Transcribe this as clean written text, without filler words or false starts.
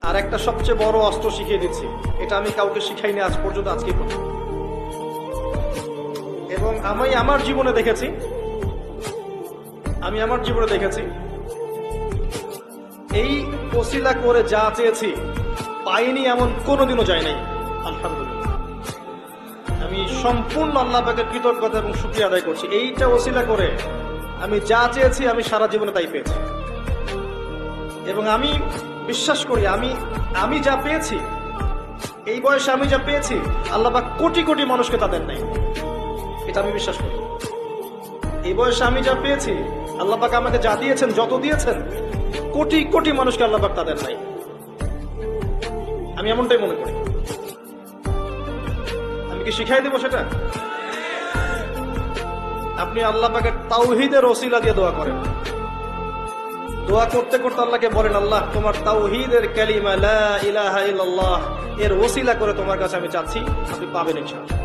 আর একটা সবচেয়ে বড় অস্ত্র শিখিয়ে দিচ্ছি, এটা আমি কাউকে শিখাইনি আজ পর্যন্ত, আজকেই প্রথম। এবং আমি আমার জীবনে দেখেছি এই ওসিলা করে যা চেয়েছি পাইনি এমন কোনোদিনও যায় নাই। আলহামদুলিল্লাহ, আমি সম্পূর্ণ আল্লাহ পাকের কৃতজ্ঞতা এবং শুকরিয়া আদায় করছি। এইটা ওসিলা করে আমি যা চেয়েছি আমি সারা জীবনে তাই পেয়েছি। এবং আমি বিশ্বাস করি আমি যা পেয়েছি, এই বয়সে আমি যা পেয়েছি, আল্লাহ পাক কোটি কোটি মানুষকে তাদের নাই। এটা আমি বিশ্বাস করি। এই বয়সে আমি যা পেয়েছি, আল্লাহ পাক আমাকে যা দিয়েছেন, যত দিয়েছেন, কোটি কোটি মানুষকে আল্লাহ পাক তাদের নাই। আমি এমনটাই মনে করি। আমি কি শিখাই দেবো সেটা? আপনি আল্লাহ পাকের তাওহীদের ওসিলা দিয়ে দোয়া করেন। দোয়া করতে করতে আল্লাহকে বলেন, আল্লাহ তোমার তাওহীদের কালিমা লা ইলাহা ইল্লাল্লাহ এর ওসিলা করে তোমার কাছে আমি চাচ্ছি, আপনি পাবেন ইনশাআল্লাহ।